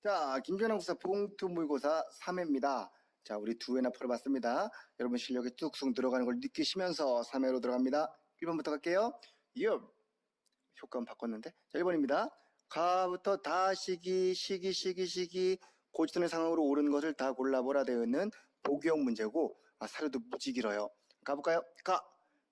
자, 김전환 국사 봉투 모의고사 3회입니다. 자, 우리 2회나 풀어봤습니다. 여러분 실력이 뚝뚝 들어가는 걸 느끼시면서 3회로 들어갑니다. 1번부터 갈게요. 요! 효과음 바꿨는데. 자, 1번입니다. 가부터 다 시기, 고지선의 상황으로 옳은 것을 다 골라보라 되어 있는 보기형 문제고, 사료도 무지 길어요. 가볼까요?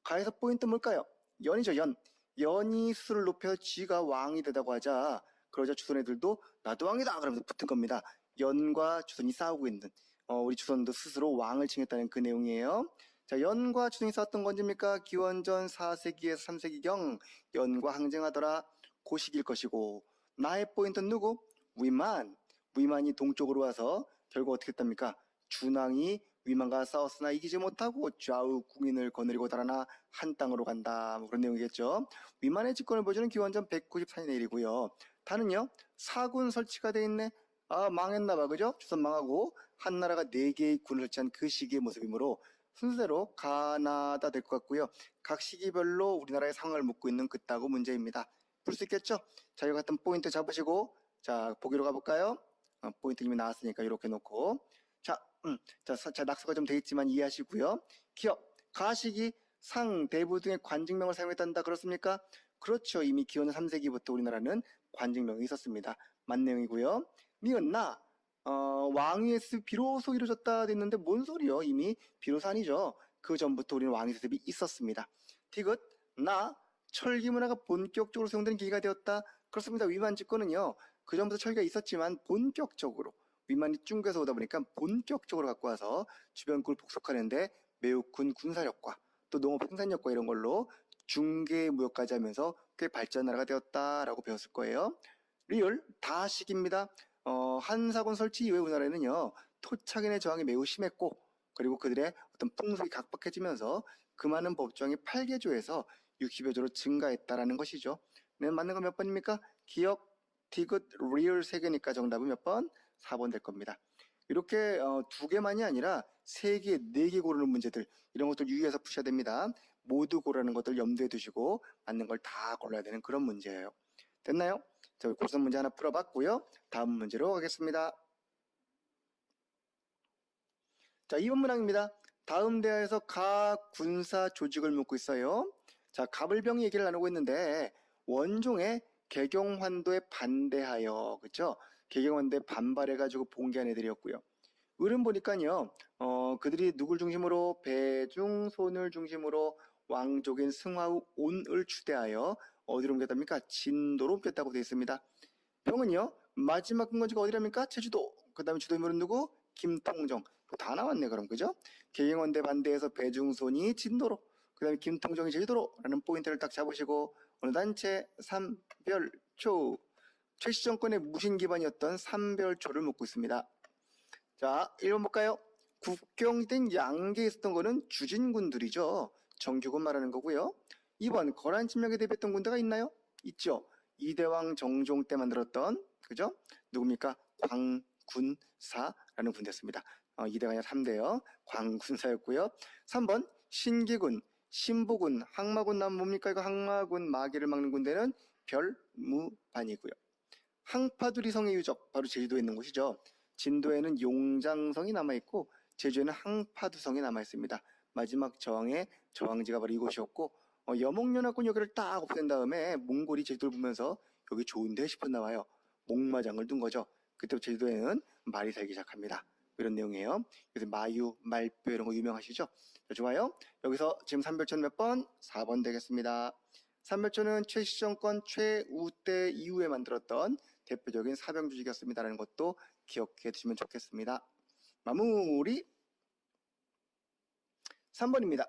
가에서 포인트 뭘까요? 연이죠, 연. 연이 수를 높여서 쥐가 왕이 되다고 하자, 그러자 주선 애들도 나도 왕이다! 그러면서 붙은 겁니다. 연과 주선이 싸우고 있는, 우리 주선도 스스로 왕을 칭했다는 그 내용이에요. 자, 연과 주선이 싸웠던 건 언제입니까? 기원전 4세기에서 3세기경 연과 항쟁하더라. 그 시기일 것이고, 나의 포인트는 누구? 위만. 위만이 동쪽으로 와서 결국 어떻게 했답니까? 준왕이 위만과 싸웠으나 이기지 못하고 좌우 궁인을 거느리고 달아나 한 땅으로 간다. 뭐 그런 내용이겠죠. 위만의 집권을 보여주는 기원전 194년의 일이고요. 다는요, 사군 설치가 돼 있네. 망했나봐, 그죠? 주선 망하고 한나라가 4개의 군을 설치한 그 시기의 모습이므로 순서대로 가나다 될 것 같고요. 각 시기별로 우리나라의 상황을 묻고 있는 그따구 문제입니다. 풀 수 있겠죠? 자, 이거 같은 포인트 잡으시고, 자, 보기로 가볼까요? 포인트 이미 나왔으니까 이렇게 놓고. 자, 낙서가 좀 돼 있지만 이해하시고요. 기업, 가시기, 상, 대부 등의 관직명을 사용했단다. 그렇습니까? 그렇죠. 이미 기원전 3세기부터 우리나라는 관직명이 있었습니다. 맞내용이고요. 미은, 나, 왕위의 습이 비로소 이루어졌다 됐는데 뭔 소리요? 이미 비로소 아니죠. 그 전부터 우리는 왕위의 습이 있었습니다. 디귿, 나, 철기 문화가 본격적으로 사용되는 계기가 되었다. 그렇습니다. 위만 집권은요, 그 전부터 철기가 있었지만 본격적으로 위만이 중국에서 오다 보니까 본격적으로 갖고 와서 주변국을 복속하는데 매우 큰 군사력과 또 농업 생산력과 이런 걸로 중개 무역까지 하면서 꽤 발전 나라가 되었다라고 배웠을 거예요. 리얼 다식입니다. 한사군 설치 이후에 우리나라에는요, 토착인의 저항이 매우 심했고, 그리고 그들의 어떤 풍속이 각박해지면서 그 많은 법정이 8개조에서 60여 조로 증가했다라는 것이죠. 네, 맞는 거 몇 번입니까? 기억, 디귿, 리얼 3개니까 정답은 몇 번? 4번 될 겁니다. 이렇게 2개만이 아니라 3개, 4개 고르는 문제들, 이런 것들 유의해서 푸셔야 됩니다. 모두 고르는 것들 염두에 두시고 맞는 걸 다 골라야 되는 그런 문제예요. 됐나요? 자, 고선 문제 하나 풀어봤고요. 다음 문제로 가겠습니다. 자, 2번 문항입니다. 다음 대하에서 가 군사 조직을 묻고 있어요. 자, 가불병이 얘기를 나누고 있는데 원종의 개경환도에 반대하여, 그쵸? 개경환도에 반발해가지고 봉기한 애들이었고요. 을은 보니까요, 그들이 누굴 중심으로? 배중손을 중심으로 왕족인 승화후 온을 추대하여 어디로 옮겼답니까? 진도로 옮겼다고 되어 있습니다. 병은요, 마지막 근거지가 어디랍니까? 제주도. 그 다음에 주도 인물은 누구? 김통정. 다 나왔네, 그럼, 그죠? 개경원대 반대에서 배중손이 진도로, 그 다음에 김통정이 제주도로 라는 포인트를 딱 잡으시고, 어느 단체? 삼별초. 최씨 정권의 무신 기반이었던 삼별초를 묻고 있습니다. 자, 1번 볼까요? 국경된 양계에 있었던 거는 주진군들이죠. 정규군 말하는 거고요. 2번, 거란 침략에 대비했던 군대가 있나요? 있죠. 이대왕 정종 때 만들었던, 그죠? 누굽니까? 광군사라는 군대였습니다. 2대가 아니라 3대요. 광군사였고요. 3번, 신기군, 신부군, 항마군 나면 뭡니까? 이거 항마군 마개를 막는 군대는 별무반이고요. 항파두리성의 유적, 바로 제주도에 있는 곳이죠. 진도에는 용장성이 남아있고 제주에는 항파두성이 남아있습니다. 마지막 저항의 저항지가 바로 이곳이었고, 여몽연합군 여기를 딱 없앤 다음에 몽골이 제주도를 보면서 여기 좋은데 싶어 나와요. 목마장을 둔 거죠. 그때부터 제주도에는 말이 살기 시작합니다. 이런 내용이에요. 그래서 마유, 말뼈 이런 거 유명하시죠? 자, 좋아요. 여기서 지금 삼별천 몇 번? 4번 되겠습니다. 삼별초는 최씨 정권 최우 때 이후에 만들었던 대표적인 사병 조직이었습니다라는 것도 기억해 두시면 좋겠습니다. 마무리 3번입니다.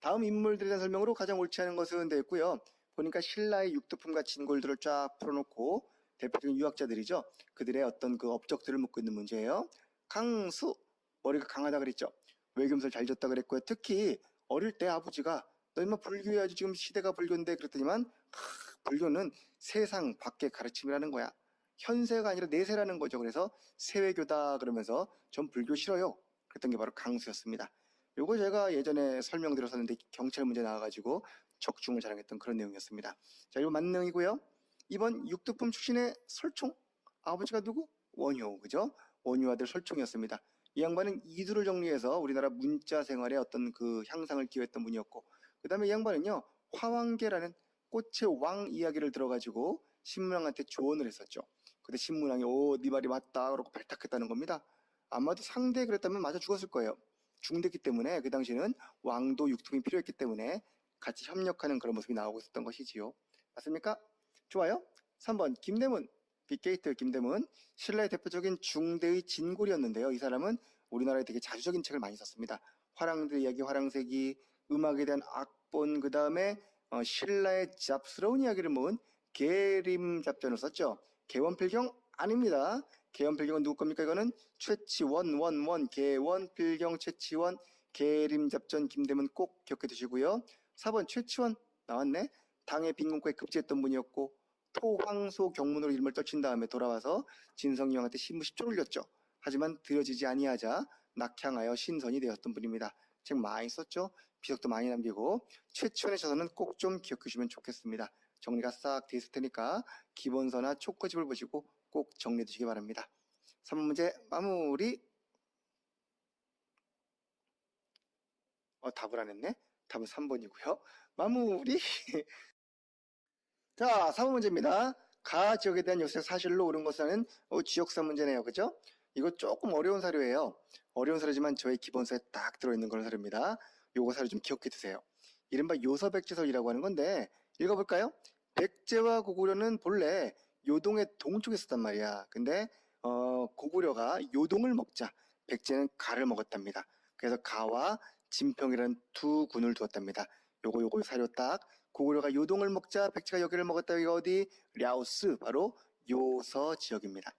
다음 인물들에 대한 설명으로 가장 옳지 않은 것은 되었고요. 보니까 신라의 육두품과 진골들을 쫙 풀어놓고 대표적인 유학자들이죠. 그들의 어떤 그 업적들을 묻고 있는 문제예요. 강수, 머리가 강하다 그랬죠. 외교무술 잘 줬다 그랬고요. 특히 어릴 때 아버지가 너 인마 불교해야지, 지금 시대가 불교인데, 그랬더니만 불교는 세상 밖의 가르침이라는 거야. 현세가 아니라 내세라는 거죠. 그래서 세외교다 그러면서 전 불교 싫어요. 그랬던 게 바로 강수였습니다. 요거 제가 예전에 설명드렸었는데 경찰 문제 나와가지고 적중을 자랑했던 그런 내용이었습니다. 자, 이거 맞는 내용이고요. 2번 육두품 출신의 설총. 아버지가 누구? 원효, 그죠? 원효 아들 설총이었습니다. 이 양반은 이두를 정리해서 우리나라 문자 생활에 어떤 그 향상을 기여했던 분이었고, 그 다음에 이 양반은요, 화왕계라는 꽃의 왕 이야기를 들어가지고 신문왕한테 조언을 했었죠. 근데 신문왕이 네 말이 맞다 그러고 발탁했다는 겁니다. 아마도 상대에 그랬다면 맞아 죽었을 거예요. 중됐기 때문에 그 당시에는 왕도 육통이 필요했기 때문에 같이 협력하는 그런 모습이 나오고 있었던 것이지요. 맞습니까? 좋아요. 3번 김대문, 빅게이트 김대문, 신라의 대표적인 중대의 진골이었는데요. 이 사람은 우리나라에 되게 자주적인 책을 많이 썼습니다. 화랑들 이야기, 화랑세기, 음악에 대한 악본, 그 다음에 신라의 잡스러운 이야기를 모은 계림잡전을 썼죠. 개원필경 아닙니다. 개원필경은 누구 겁니까? 이거는 최치원, 개원필경 최치원, 계림잡전 김대문 꼭 기억해 두시고요. 4번 최치원 나왔네. 당의 빈곤과에 급제했던 분이었고 토황소 경문으로 이름을 떨친 다음에 돌아와서 진성이 형한테 신무 10조를 올렸죠. 하지만 들여지지 아니하자 낙향하여 신선이 되었던 분입니다. 책 많이 썼죠. 비석도 많이 남기고 최치원의 저서는 꼭 좀 기억해 주시면 좋겠습니다. 정리가 싹 돼 있을 테니까 기본서나 촉구집을 보시고 꼭 정리해 두시기 바랍니다. 3번 문제 마무리. 답을 안 했네. 답은 3번이고요. 마무리. 자, 4번 문제입니다. 가 지역에 대한 역사 사실로 옳은 것은 지역사 문제네요. 그죠? 이거 조금 어려운 사료예요. 어려운 사료지만 저의 기본서에 딱 들어있는 그런 사료입니다. 요거 사료 좀 기억해 두세요. 이른바 요서백제설이라고 하는 건데 읽어볼까요? 백제와 고구려는 본래 요동의 동쪽에 있었단 말이야. 근데 고구려가 요동을 먹자 백제는 가를 먹었답니다. 그래서 가와 진평이라는 두 군을 두었답니다. 요거 사료 딱 고구려가 요동을 먹자 백제가 여기를 먹었다. 여기가 어디? 랴오스, 바로 요서 지역입니다.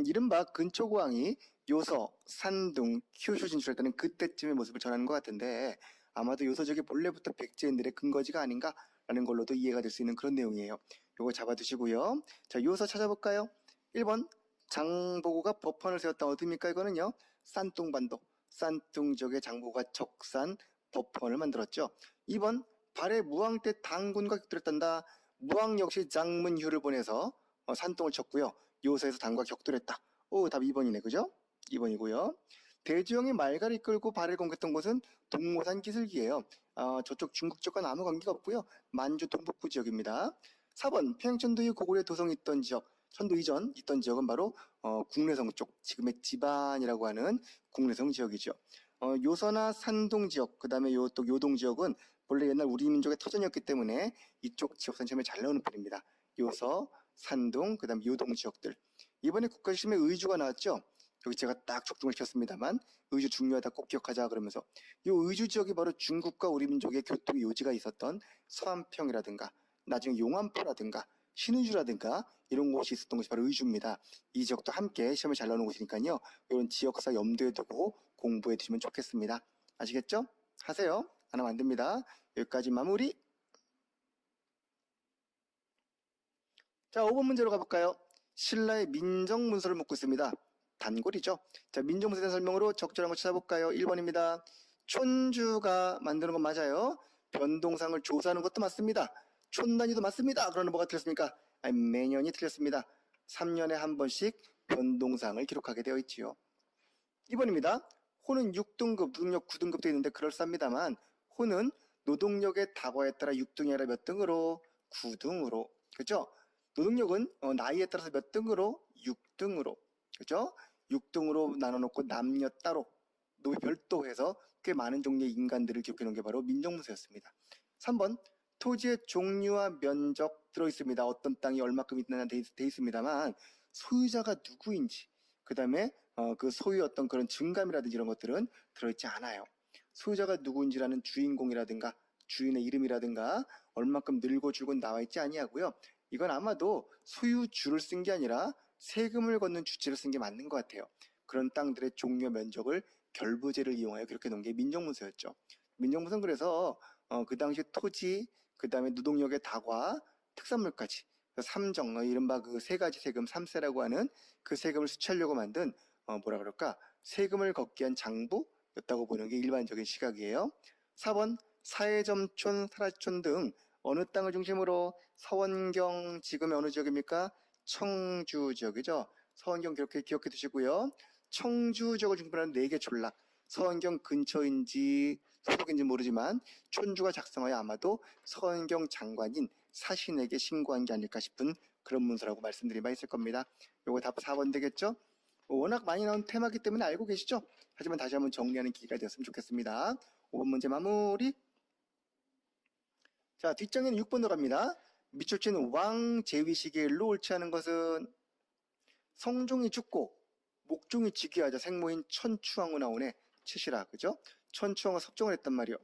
이른바 근초고왕이 요서, 산둥, 큐슈 진출했다는 그때쯤의 모습을 전하는 것 같은데 아마도 요서 지역이 본래부터 백제인들의 근거지가 아닌가라는 걸로도 이해가 될 수 있는 그런 내용이에요. 요거 잡아두시고요. 자, 요서 찾아볼까요? 1번 장보고가 법헌을 세웠다. 어디입니까? 이거는요. 산둥반도, 산둥 지역의 장보고가 적산 법헌을 만들었죠. 2번 발해 무왕 때 당군과 격돌했단다. 무왕 역시 장문휴를 보내서 산동을 쳤고요. 요서에서 당과 격돌했다. 답 2번이네. 그죠? 2번이고요. 대주영이 말갈이 끌고 발을 공격했던 곳은 동모산 기슭이에요. 저쪽 중국 쪽과는 아무 관계가 없고요. 만주 동북부 지역입니다. 4번 평양천도 고구려 도성이 있던 지역, 천도 이전 있던 지역은 바로 국내성 쪽, 지금의 지반이라고 하는 국내성 지역이죠. 요서나 산동 지역, 그 다음에 또 요동 지역은 본래 옛날 우리 민족의 터전이었기 때문에 이쪽 지역선 처음에 잘 나오는 편입니다. 요서, 산동, 그 다음 요동 지역들. 이번에 국가시험에 의주가 나왔죠. 여기 제가 딱 적중을 시켰습니다만 의주 중요하다 꼭 기억하자 그러면서 이 의주 지역이 바로 중국과 우리 민족의 교통 요지가 있었던 서안평이라든가 나중에 용안포라든가 신의주라든가 이런 곳이 있었던 것이 바로 의주입니다. 이 지역도 함께 시험에 잘 나오는 곳이니까요. 이런 지역사 염두에 두고 공부해 두시면 좋겠습니다. 아시겠죠? 하세요. 안 하면 안 됩니다. 여기까지 마무리. 자, 5번 문제로 가볼까요? 신라의 민정문서를 묻고 있습니다. 단골이죠. 자, 민정문서에 대한 설명으로 적절한 거 찾아볼까요? 1번입니다. 촌주가 만드는 건 맞아요. 변동상을 조사하는 것도 맞습니다. 촌단위도 맞습니다. 그러는 뭐가 틀렸습니까? 매년이 틀렸습니다. 3년에 한 번씩 변동상을 기록하게 되어 있지요. 2번입니다. 호는 6등급, 노동력 9등급도 있는데 그럴싸합니다만 호는 노동력의 다과에 따라 6등이 아니라 몇 등으로? 9등으로. 그죠? 노동력은 나이에 따라서 몇 등으로? 6등으로. 그죠? 6등으로 나눠놓고 남녀 따로 노비 별도 해서 꽤 많은 종류의 인간들을 기록해 놓은 게 바로 민정문서였습니다. 3번 토지의 종류와 면적 들어있습니다. 어떤 땅이 얼마큼 있느냐 돼 있습니다만 소유자가 누구인지 그 다음에 그 소유 어떤 그런 증감이라든지 이런 것들은 들어있지 않아요. 소유자가 누구인지라는 주인공이라든가 주인의 이름이라든가 얼마큼 늘고 줄고 나와 있지 아니하고요. 이건 아마도 소유주를 쓴 게 아니라 세금을 걷는 주체를 쓴 게 맞는 것 같아요. 그런 땅들의 종류 면적을 결부제를 이용하여 그렇게 놓은 게 민정문서였죠. 민정문서는 그래서 그 당시 토지, 그 다음에 노동력의 다과, 특산물까지 삼정, 이른바 그 세 가지 세금, 3세라고 하는 그 세금을 수취하려고 만든 뭐라 그럴까? 세금을 걷기 위한 장부였다고 보는 게 일반적인 시각이에요. 4번 사해점촌, 사라촌 등 어느 땅을 중심으로 서원경 지금의 어느 지역입니까? 청주 지역이죠. 서원경 기억해 두시고요. 청주 지역을 중심으로 하는 4개 촌락. 서원경 근처인지 소속인지 모르지만 촌주가 작성하여 아마도 서원경 장관인 사신에게 신고한 게 아닐까 싶은 그런 문서라고 말씀드린 바 있을 겁니다. 요거 답 4번 되겠죠? 워낙 많이 나온 테마기 때문에 알고 계시죠? 하지만 다시 한번 정리하는 기회가 되었으면 좋겠습니다. 5번 문제 마무리. 자, 뒷장에는 6번 들어갑니다. 밑줄 치는 왕 제위시기일로 옳지 않은 것은 성종이 죽고 목종이 즉위하자 생모인 천추왕후 나오네. 치시라. 그죠? 천추왕후 섭정을 했단 말이요.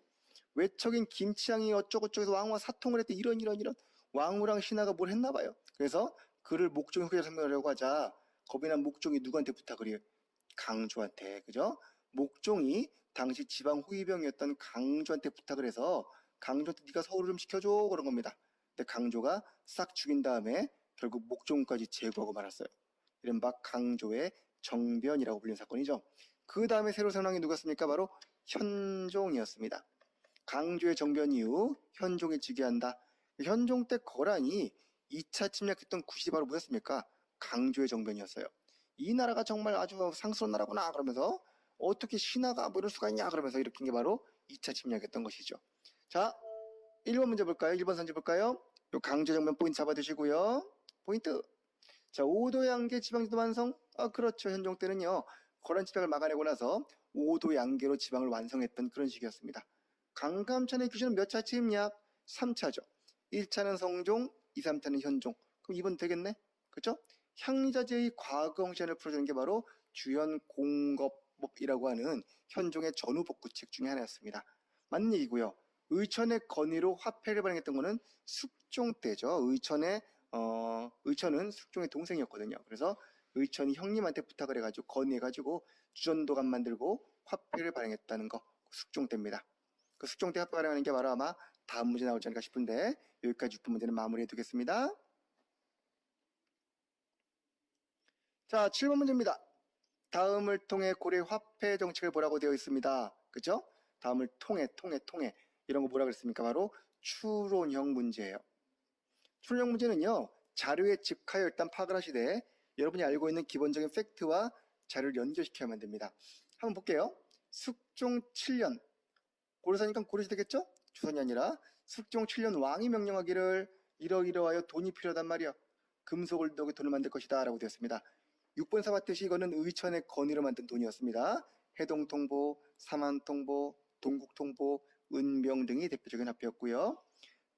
외척인 김치향이 어쩌고저쩌고 왕후와 사통을 했대. 이런 왕후랑 신하가 뭘 했나 봐요. 그래서 그를 목종의 후계자 설명하려고 하자 겁이 난 목종이 누구한테 부탁을 해요? 강조한테. 그죠? 목종이 당시 지방 호위병이었던 강조한테 부탁을 해서 강조한테 네가 서울을 좀 시켜줘 그런 겁니다. 근데 강조가 싹 죽인 다음에 결국 목종까지 제거하고 말았어요. 이른바 강조의 정변이라고 불리는 사건이죠. 그 다음에 새로 선왕이 누구였습니까? 바로 현종이었습니다. 강조의 정변 이후 현종이 즉위한다. 현종 때 거란이 2차 침략했던 굿이 바로 뭐였습니까? 강조의 정변이었어요. 이 나라가 정말 아주 상스러운 나라구나 그러면서 어떻게 신하가 뭐 이럴 수가 있냐 그러면서 일으킨 게 바로 2차 침략했던 것이죠. 자, 1번 문제 볼까요? 1번 선지 볼까요? 요 강조 정변 포인트 잡아두시고요. 포인트. 자, 5도 양계 지방제도 완성? 그렇죠. 현종 때는요. 거란 침략을 막아내고 나서 5도 양계로 지방을 완성했던 그런 시기였습니다. 강감찬의 규제는 몇 차 침략? 3차죠. 1차는 성종, 2, 3차는 현종. 그럼 2번 되겠네? 그죠? 향리자제의 과거형시안을 풀어주는 게 바로 주연공겁법이라고 하는 현종의 전후복구책 중에 하나였습니다. 맞는 얘기고요. 의천의 건의로 화폐를 발행했던 거는 숙종 때죠. 의천은 숙종의 동생이었거든요. 그래서 의천이 형님한테 부탁을 해가지고 건의해가지고 주전도감 만들고 화폐를 발행했다는 거 숙종 때입니다. 그 숙종 때 화폐 발행하는 게 바로 아마 다음 문제 나오지 않을까 싶은데 여기까지 6번 문제는 마무리해 두겠습니다. 자, 7번 문제입니다. 다음을 통해 고려 화폐 정책을 보라고 되어 있습니다. 그죠? 다음을 통해 이런 거 뭐라 그랬습니까? 바로 추론형 문제예요. 추론형 문제는요. 자료에 집하여 일단 파악을 하시되 여러분이 알고 있는 기본적인 팩트와 자료를 연결시켜야만 됩니다. 한번 볼게요. 숙종 7년 고려사니까 고려시 되겠죠? 조선이 아니라 숙종 7년 왕이 명령하기를 이러이러하여 돈이 필요하단 말이야. 금속을 넣어 돈을 만들 것이다 라고 되었습니다. 6번사 봤듯이 이거는 의천의 건의로 만든 돈이었습니다. 해동통보, 삼한통보, 동국통보, 은병 등이 대표적인 화폐였고요.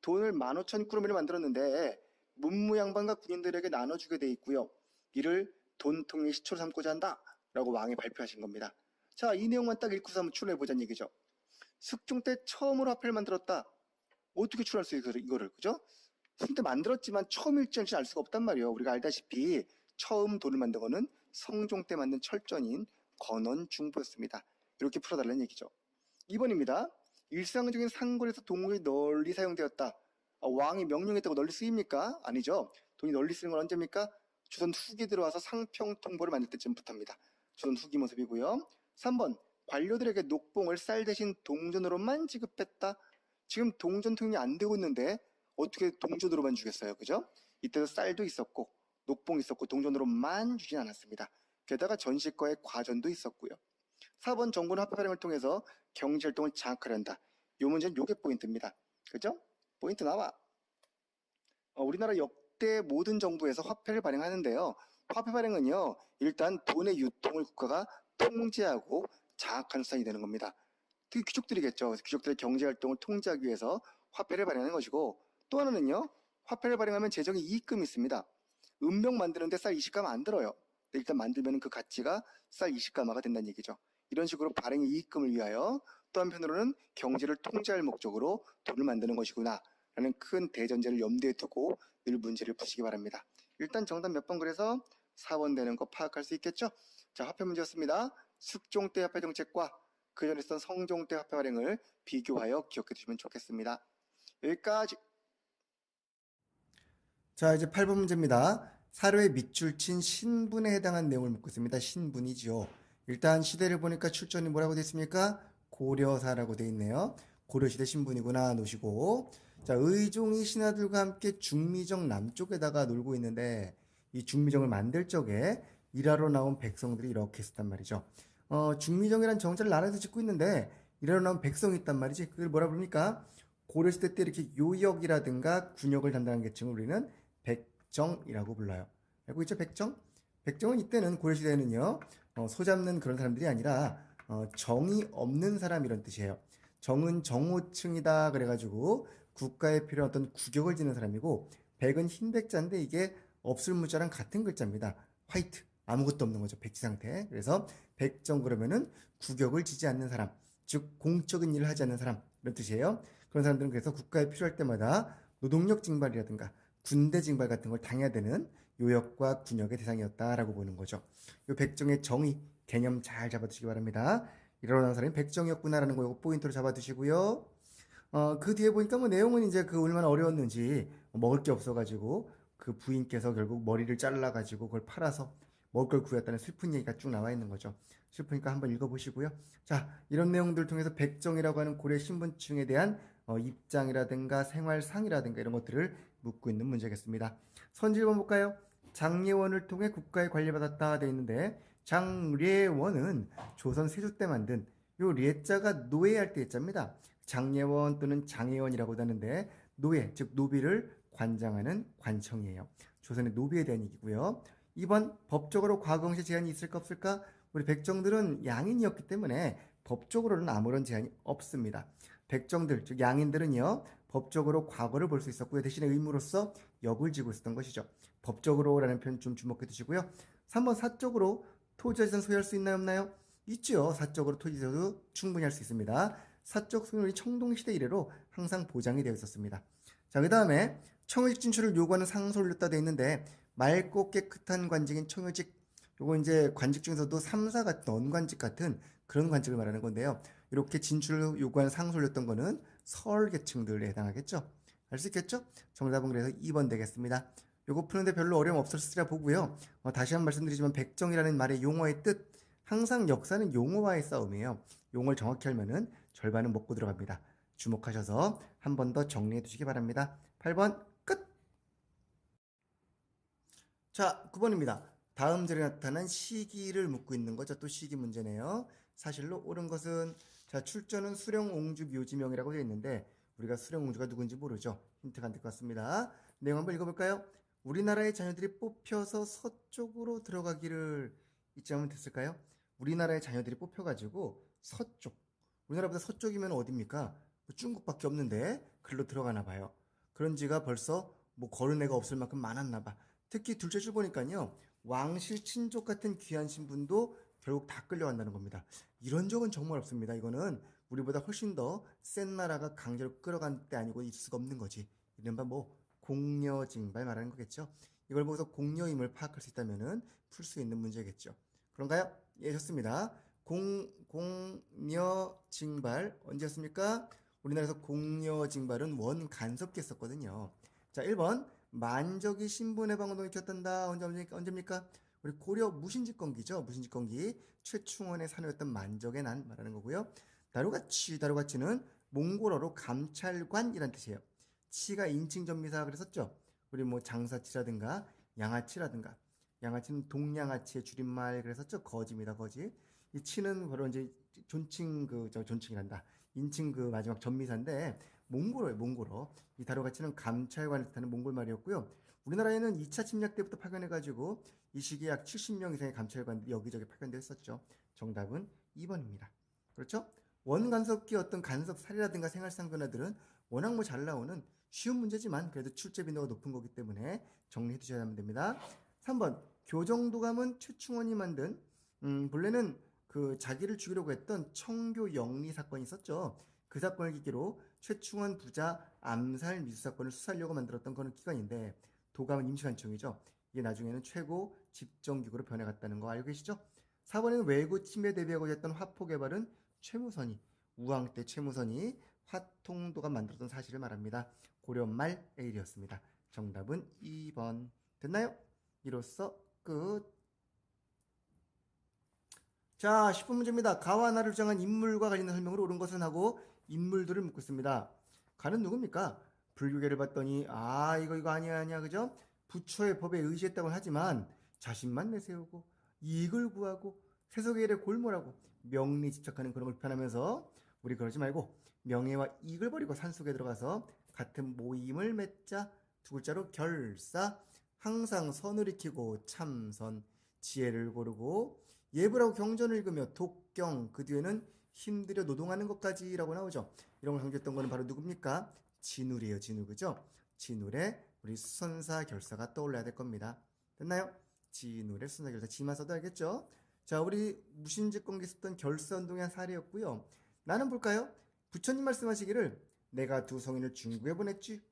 돈을 15,000꾸러미를 만들었는데 문무양반과 군인들에게 나눠주게 돼 있고요. 이를 돈통일 시초로 삼고자 한다 라고 왕이 발표하신 겁니다. 자, 이 내용만 딱 읽고서 한번 추론해보자는 얘기죠. 숙종 때 처음으로 화폐를 만들었다. 어떻게 추론할 수 있어요, 이거를, 그죠? 숙종 때 만들었지만 처음일지 아닐지 알 수가 없단 말이에요. 우리가 알다시피 처음 돈을 만든 거는 성종 때 만든 철전인 건원중부였습니다. 이렇게 풀어달라는 얘기죠. 2번입니다. 일상적인 상거리에서 동물이 널리 사용되었다. 왕이 명령했다고 널리 쓰입니까? 아니죠. 돈이 널리 쓰는 건 언제입니까? 조선 후기 들어와서 상평통보를 만들 때쯤부터입니다. 조선 후기 모습이고요. 3번 관료들에게 녹봉을 쌀 대신 동전으로만 지급했다. 지금 동전 통용이 안 되고 있는데 어떻게 동전으로만 주겠어요, 그죠? 이때도 쌀도 있었고 녹봉 있었고 동전으로만 주진 않았습니다. 게다가 전시과의 과전도 있었고요. 4번 정부는 화폐 발행을 통해서 경제활동을 장악하려한다. 이 문제는 요게 포인트입니다. 그죠? 포인트 나와. 우리나라 역대 모든 정부에서 화폐를 발행하는데요. 화폐 발행은요. 일단 돈의 유통을 국가가 통제하고 장악하는 수단이 되는 겁니다. 특히 귀족들이겠죠. 귀족들의 경제활동을 통제하기 위해서 화폐를 발행하는 것이고 또 하나는요. 화폐를 발행하면 재정에 이익금이 있습니다. 은병 만드는데 쌀 20가마 안 들어요. 일단 만들면 그 가치가 쌀 20가마가 된다는 얘기죠. 이런 식으로 발행의 이익금을 위하여 또 한편으로는 경제를 통제할 목적으로 돈을 만드는 것이구나 라는 큰 대전제를 염두에 두고 늘 문제를 푸시기 바랍니다. 일단 정답 몇 번 그래서 4번 되는 거 파악할 수 있겠죠? 자, 화폐 문제였습니다. 숙종 때 화폐 정책과 그 전에 있던 성종 때 화폐 발행을 비교하여 기억해 두시면 좋겠습니다. 여기까지. 자, 이제 8번 문제입니다. 사료에 밑줄 친 신분에 해당한 내용을 묻고 있습니다. 신분이죠. 일단 시대를 보니까 출전이 뭐라고 되어 있습니까? 고려사라고 되어 있네요. 고려시대 신분이구나 놓으시고 자, 의종이 신하들과 함께 중미정 남쪽에다가 놀고 있는데 이 중미정을 만들 적에 일하러 나온 백성들이 이렇게 있었단 말이죠. 중미정이란 정자를 나라에서 짓고 있는데 일하러 나온 백성이 있단 말이지. 그걸 뭐라 부릅니까? 고려시대 때 이렇게 요역이라든가 군역을 담당한 계층을 우리는 백정이라고 불러요. 알고 있죠? 백정? 백정은 이때는 고려시대에는요, 소 잡는 그런 사람들이 아니라 정이 없는 사람 이런 뜻이에요. 정은 정호층이다 그래가지고 국가에 필요한 어떤 국역을 지는 사람이고, 백은 흰 백자인데 이게 없을 문자랑 같은 글자입니다. 화이트, 아무것도 없는 거죠. 백지 상태. 그래서 백정 그러면은 국역을 지지 않는 사람, 즉 공적인 일을 하지 않는 사람 이런 뜻이에요. 그런 사람들은 그래서 국가에 필요할 때마다 노동력 징발이라든가 군대 징발 같은 걸 당해야 되는 요역과 군역의 대상이었다라고 보는 거죠. 이 백정의 정의 개념 잘 잡아두시기 바랍니다. 일어나는 사람이 백정이었구나라는 거 이거 포인트로 잡아두시고요. 그 뒤에 보니까 뭐 내용은 이제 그 얼마나 어려웠는지 먹을 게 없어가지고 그 부인께서 결국 머리를 잘라가지고 그걸 팔아서 먹을 걸 구했다는 슬픈 얘기가 쭉 나와 있는 거죠. 슬프니까 한번 읽어보시고요. 자, 이런 내용들을 통해서 백정이라고 하는 고려 신분층에 대한 입장이라든가 생활상이라든가 이런 것들을 묻고 있는 문제겠습니다. 선지 1번 볼까요? 장례원을 통해 국가에 관리받았다 되어 있는데 장례원은 조선 세조 때 만든 요 례자가 노예할 때 했자입니다. 장례원 또는 장례원이라고도 하는데 노예, 즉 노비를 관장하는 관청이에요. 조선의 노비에 대한 얘기고요. 2번 법적으로 과거형식 제한이 있을까 없을까? 우리 백정들은 양인이었기 때문에 법적으로는 아무런 제한이 없습니다. 백정들, 즉 양인들은요, 법적으로 과거를 볼 수 있었고요. 대신에 의무로서 역을 지고 있었던 것이죠. 법적으로라는 표현 좀 주목해 두시고요. 3번 사적으로 토지재산 소유할 수 있나요, 없나요? 있죠. 사적으로 토지재산도 충분히 할 수 있습니다. 사적 소유는 청동시대 이래로 항상 보장이 되어 있었습니다. 자, 그 다음에 청유직 진출을 요구하는 상소를 냈다 되어 있는데 맑고 깨끗한 관직인 청유직, 요거 이제 관직 중에서도 3사 같은 언관직 같은 그런 관직을 말하는 건데요. 이렇게 진출을 요구하는 상소를 냈던 거는 서울계층들에 해당하겠죠. 알 수 있겠죠? 정답은 그래서 2번 되겠습니다. 요거 푸는데 별로 어려움 없었으리라 보고요. 다시 한번 말씀드리지만 백정이라는 말의 용어의 뜻, 항상 역사는 용어와의 싸움이에요. 용어를 정확히 알면은 절반은 먹고 들어갑니다. 주목하셔서 한 번 더 정리해 두시기 바랍니다. 8번 끝! 자, 9번입니다. 다음 절에 나타난 시기를 묻고 있는 거죠. 또 시기 문제네요. 사실로 옳은 것은, 자, 출전은 수령옹주 묘지명이라고 되어 있는데 우리가 수령옹주가 누군지 모르죠. 힌트가 안 될 것 같습니다. 내용 한번 읽어볼까요? 우리나라의 자녀들이 뽑혀서 서쪽으로 들어가기를, 이쯤 하면 됐을까요? 우리나라의 자녀들이 뽑혀가지고 서쪽, 우리나라보다 서쪽이면 어딥니까? 중국밖에 없는데 글로 들어가나 봐요. 그런 지가 벌써 뭐 걸은 애가 없을 만큼 많았나 봐. 특히 둘째 줄 보니까요, 왕실 친족 같은 귀한 신분도 결국 다 끌려간다는 겁니다. 이런 적은 정말 없습니다. 이거는 우리보다 훨씬 더 센 나라가 강제로 끌어간 때 아니고 있을 수가 없는 거지. 이른바 뭐 공여징발 말하는 거겠죠. 이걸 보고서 공여임을 파악할 수 있다면은 풀 수 있는 문제겠죠. 그런가요? 예, 좋습니다. 공여징발 언제였습니까? 우리나라에서 공여징발은 원간섭기 했었거든요. 자, 1번 만적이 신분의 방동을 켰단다. 언제입니까? 우리 고려 무신직건기죠. 무신직건기 최충원의 사내였던 만적의 난 말하는 거고요. 다루가치는 몽골어로 감찰관이란 뜻이에요. 치가 인칭전미사 그랬었죠. 우리 뭐 장사치라든가 양아치라든가, 양아치는 동양아치의 줄임말 그랬었죠. 거지입니다. 거지. 이 치는 바로 이제 존칭 존칭이란다. 인칭 마지막 전미사인데 몽골어예요. 몽골어. 이 다루가치는 감찰관을 뜻하는 몽골 말이었고요. 우리나라에는 2차 침략 때부터 파견해가지고 이 시기에 약 70명 이상의 감찰관들이 여기저기 파견되어 있었죠. 정답은 2번입니다. 그렇죠? 원간섭기 어떤 간섭 사례라든가 생활상 변화들은 워낙 뭐 잘 나오는 쉬운 문제지만 그래도 출제 빈도가 높은 거기 때문에 정리해 두셔야 하면 됩니다. 3번 교정도감은 최충원이 만든 본래는 그 자기를 죽이려고 했던 청교 영리 사건이 있었죠. 그 사건을 계기로 최충원 부자 암살 미수 사건을 수사하려고 만들었던 그런 기관인데 도감은 임시관청이죠. 이게 나중에는 최고 집정기구로 변해갔다는 거 알고 계시죠? 4번에는 외구 침해 대비하고자 했던 화포 개발은 최무선이, 우왕 때 최무선이 화통도감 만들었던 사실을 말합니다. 고려 말 A였습니다. 정답은 2번. 됐나요? 이로써 끝. 자, 10분 문제입니다. 가와 나를 주장한 인물과 관련된 설명으로 옳은 것은 하고 인물들을 묻고 있습니다. 가는 누굽니까? 불교계를 봤더니 이거 아니야 그죠? 부처의 법에 의지했다고 하지만 자신만 내세우고 이익을 구하고 세속의 일에 골몰하고 명리에 집착하는 그런 걸 비판하면서 우리 그러지 말고 명예와 이익을 버리고 산속에 들어가서 같은 모임을 맺자. 두 글자로 결사. 항상 선을 익히고 참선, 지혜를 고르고 예불하고 경전을 읽으며 독경, 그 뒤에는 힘들여 노동하는 것까지라고 나오죠. 이런 걸 강조했던 거는 바로 누굽니까? 진울이에요. 진울. 그죠? 진울의 우리 수선사 결사가 떠올라야 될 겁니다. 됐나요? 진울의 수선사 결사. 지만 써도 알겠죠? 자, 우리 무신직공기 썼던 결사운동의 한 사례였고요. 나는 볼까요? 부처님 말씀하시기를 내가 두 성인을 중국에 보냈지.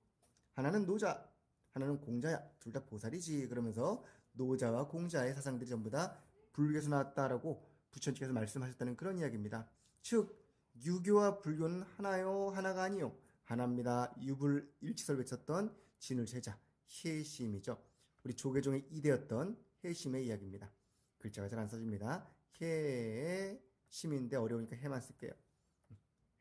하나는 노자, 하나는 공자야. 둘 다 보살이지. 그러면서 노자와 공자의 사상들이 전부 다 불교에서 나왔다라고 부처님께서 말씀하셨다는 그런 이야기입니다. 즉 유교와 불교는 하나요, 하나가 아니요, 하나입니다. 유불일치설 외쳤던 진울 제자 해심이죠. 우리 조계종의 이대였던 해심의 이야기입니다. 글자가 잘 안 써집니다. 해심인데 어려우니까 해만 쓸게요.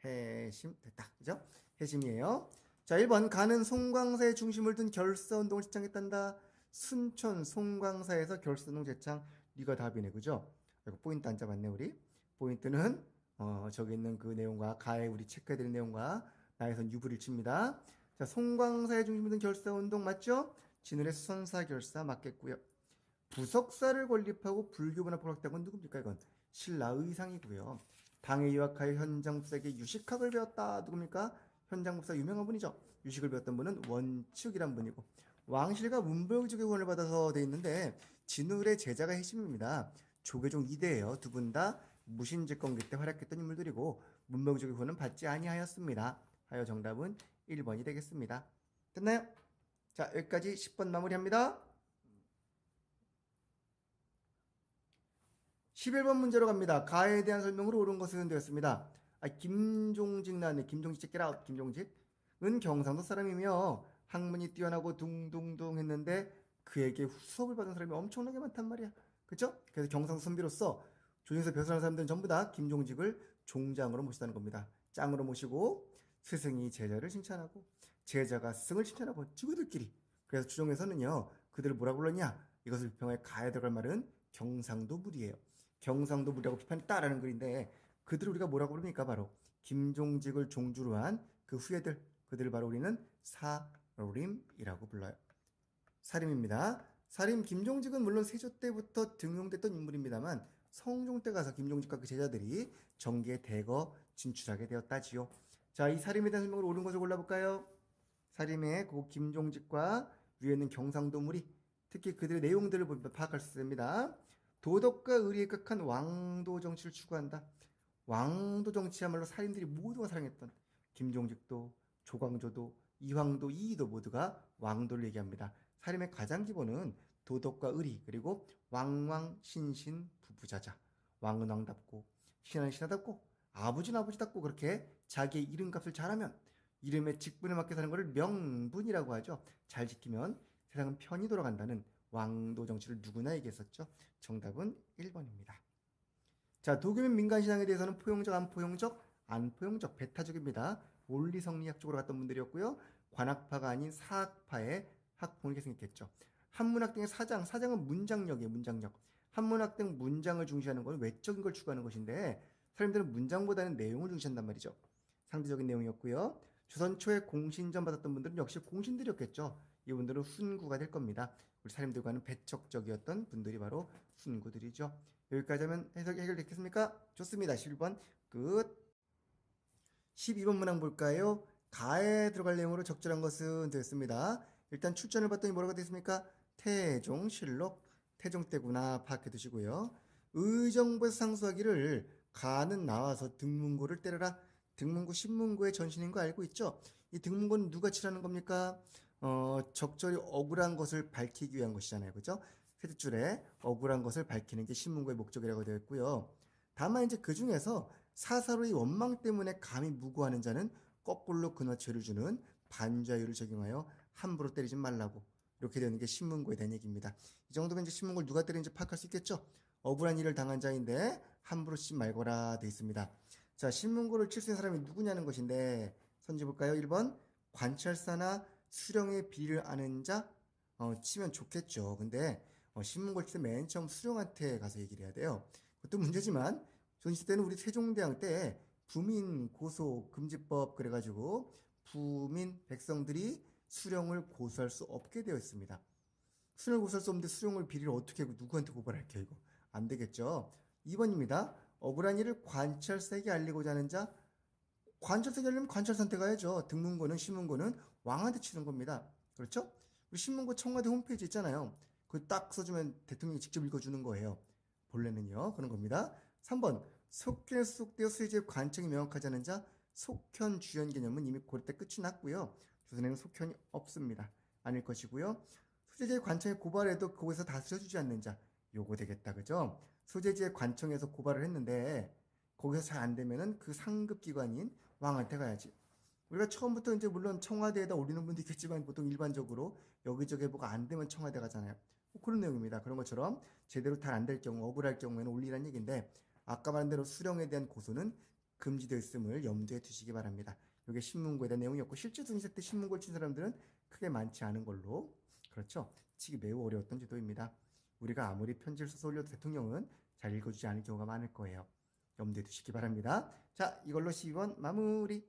해심 됐다. 그죠? 해심이에요. 자, 1번 가는 송광사의 중심을 둔 결사운동을 제창했단다. 순천 송광사에서 결사운동 제창. 네가 답이네. 그죠? 이거 포인트 안 잡았네 우리. 포인트는 저기 있는 그 내용과 가에 우리 체크해드린 내용과 나에선 유불일치입니다. 자, 송광사의 중심을 둔 결사운동 맞죠? 진울의 수선사 결사 맞겠고요. 부석사를 건립하고 불교 문화를 확대한 건 누굽니까? 이건 신라 의상이고요. 당에 유학하여 현장법사에게 유식학을 배웠다. 누굽니까? 현장법사 유명한 분이죠. 유식을 배웠던 분은 원측이란 분이고 왕실과 문보영족의 후원을 받아서 돼 있는데 진울의 제자가 해심입니다. 조계종 2대예요. 두 분 다 무신직공기 때 활약했던 인물들이고 문보영족의 후원은 받지 아니하였습니다. 하여 정답은 1번이 되겠습니다. 됐나요? 자, 여기까지 10번 마무리합니다. 11번 문제로 갑니다. 가에 대한 설명으로 옳은 것은 되었습니다. 김종직 나왔네. 김종직 get out. 김종직은 경상도 사람이며 학문이 뛰어나고 둥둥둥 했는데 그에게 수업을 받은 사람이 엄청나게 많단 말이야. 그쵸? 그래서 경상도 선비로서 조정에서 배설하는 사람들은 전부 다 김종직을 종장으로 모시다는 겁니다. 짱으로 모시고 스승이 제자를 칭찬하고 제자가 스승을 칭찬하고 친구들끼리. 그래서 주종에서는요. 그들을 뭐라 불렀냐? 이것을 비평하여 가에 들어갈 말은 경상도 무리예요. 경상도 무리라고 비판했다라는 글인데 그들을 우리가 뭐라고 부릅니까? 바로 김종직을 종주로 한 그 후예들, 그들을 바로 우리는 사림이라고 불러요. 사림입니다. 사림 김종직은 물론 세조 때부터 등용됐던 인물입니다만 성종 때 가서 김종직과 그 제자들이 정계에 대거 진출하게 되었다지요. 자, 이 사림에 대한 설명을 옳은 것을 골라볼까요? 사림의 그 김종직과 위에 있는 경상도 무리, 특히 그들의 내용들을 보면 파악할 수 있습니다. 도덕과 의리에 극한 왕도 정치를 추구한다. 왕도 정치야말로 살인들이 모두가 사랑했던 김종직도, 조광조도, 이황도, 이이도 모두가 왕도를 얘기합니다. 살인의 가장 기본은 도덕과 의리, 그리고 왕왕신신 부부자자. 왕은 왕답고 신하는 신하답고 아버지는 아버지답고 그렇게 자기의 이름값을 잘하면 이름의 직분에 맞게 사는 것을 명분이라고 하죠. 잘 지키면 세상은 편히 돌아간다는 왕도 정치를 누구나 얘기했었죠. 정답은 1번입니다. 자, 도교민 민간신앙에 대해서는 포용적, 안포용적, 배타적입니다. 원리성리학 쪽으로 갔던 분들이었고요. 관학파가 아닌 사학파의 학풍을 계승했겠죠. 한문학 등의 사장은 문장력이에요. 문장력. 한문학 등 문장을 중시하는 건 외적인 걸 추구하는 것인데 사람들은 문장보다는 내용을 중시한단 말이죠. 상대적인 내용이었고요. 조선 초에 공신전 받았던 분들은 역시 공신들이었겠죠. 이분들은 훈구가 될 겁니다. 우리 사람들과는 배척적이었던 분들이 바로 훈구들이죠. 여기까지 하면 해석이 해결됐겠습니까? 좋습니다. 11번 끝. 12번 문항 볼까요? 가에 들어갈 내용으로 적절한 것은 되었습니다. 일단 출전을 봤더니 뭐라고 되었습니까? 태종실록, 태종 때구나 파악해 두시고요. 의정부에서 상소하기를 가는 나와서 등문고를 때려라. 등문고 신문고의 전신인 거 알고 있죠? 이 등문고는 누가 칠하는 겁니까? 적절히 억울한 것을 밝히기 위한 것이잖아요. 그죠? 셋째 줄에 억울한 것을 밝히는 게 신문고의 목적이라고 되어 있고요. 다만 이제 그 중에서 사사로의 원망 때문에 감히 무고하는 자는 거꾸로 그나 죄를 주는 반자율을 적용하여 함부로 때리지 말라고 이렇게 되는 게 신문고에 대한 얘기입니다. 이 정도면 이제 신문고를 누가 때리는지 파악할 수 있겠죠? 억울한 일을 당한 자인데 함부로 치지 말거라 되어 있습니다. 자, 신문고를 칠 수 있는 사람이 누구냐는 것인데 선지 볼까요? 1번 관찰사나 수령의 비리를 아는 자, 치면 좋겠죠. 근데 신문 걸 때 맨 처음 수령한테 가서 얘기를 해야 돼요. 그것도 문제지만 조선시대 때는 우리 세종대왕 때 부민 고소 금지법 그래가지고 부민 백성들이 수령을 고소할 수 없게 되어 있습니다. 수령을 고소할 수 없는데 수령을 비리를 어떻게 하고 누구한테 고발할게요 이거 안 되겠죠. 2번입니다. 억울한 일을 관찰사에게 알리고자 하는 자. 관찰사에게 알리면 관찰사한테 가야죠. 등문고는 신문고는 왕한테 치는 겁니다. 그렇죠? 우리 신문고 청와대 홈페이지 있잖아요. 그거 딱 써주면 대통령이 직접 읽어주는 거예요. 본래는요. 그런 겁니다. 3번. 속견에 소속되어 수혜지의 관청이 명확하지 않은 자. 속현 주연 개념은 이미 고려 때 끝이 났고요. 조선에는 속현이 없습니다. 아닐 것이고요. 소재지의 관청에 고발해도 거기서 다스려주지 않는 자. 요거 되겠다. 그죠? 소재지의 관청에서 고발을 했는데 거기서 잘 안 되면은 그 상급 기관인 왕한테 가야지. 우리가 처음부터 이제 물론 청와대에다 올리는 분도 있겠지만 보통 일반적으로 여기저기 해보고 안 되면 청와대 가잖아요. 뭐 그런 내용입니다. 그런 것처럼 제대로 잘 안 될 경우, 억울할 경우에는 올리라는 얘기인데 아까 말한 대로 수령에 대한 고소는 금지되어 있음을 염두에 두시기 바랍니다. 이게 신문고에 대한 내용이었고 실제 조선시대 때 신문고를 친 사람들은 크게 많지 않은 걸로 그렇죠. 치기 매우 어려웠던 제도입니다. 우리가 아무리 편지를 써서 올려도 대통령은 잘 읽어주지 않을 경우가 많을 거예요. 염두에 두시기 바랍니다. 자, 이걸로 12번 마무리.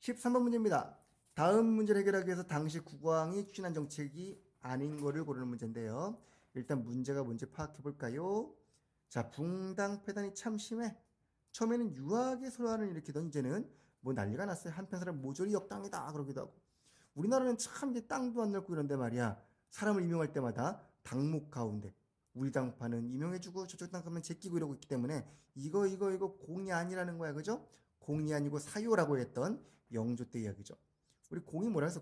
13번 문제입니다. 다음 문제를 해결하기 위해서 당시 국왕이 추진한 정책이 아닌 거를 고르는 문제인데요. 일단 문제가 뭔지 파악해 볼까요? 자, 붕당 패단이 참 심해. 처음에는 유하게 소란을 일으키던 이제는 뭐 난리가 났어요. 한편 사람 모조리 역당이다 그러기도 하고. 우리나라는 참 이게 땅도 안 넓고 이런데 말이야. 사람을 임명할 때마다 당목 가운데 우리 당파는 임명해주고 저쪽 당 가면 제끼고 이러고 있기 때문에 이거 공이 아니라는 거야. 그죠? 공이 아니고 사요라고 했던 영조 때 이야기죠. 우리 공이 뭐라 해서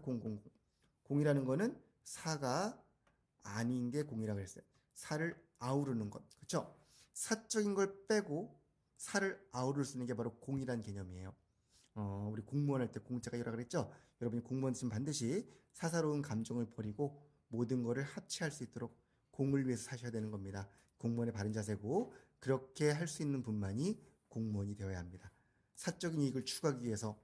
공이라는 거는 사가 아닌 게 공이라고 했어요. 사를 아우르는 것. 그렇죠? 사적인 걸 빼고 사를 아우를 쓰는 게 바로 공이란 개념이에요. 우리 공무원 할 때 공자가 이라 그랬죠? 여러분이 공무원 되시면 반드시 사사로운 감정을 버리고 모든 거를 합치할 수 있도록 공을 위해서 사셔야 되는 겁니다. 공무원의 바른 자세고 그렇게 할 수 있는 분만이 공무원이 되어야 합니다. 사적인 이익을 추구하기 위해서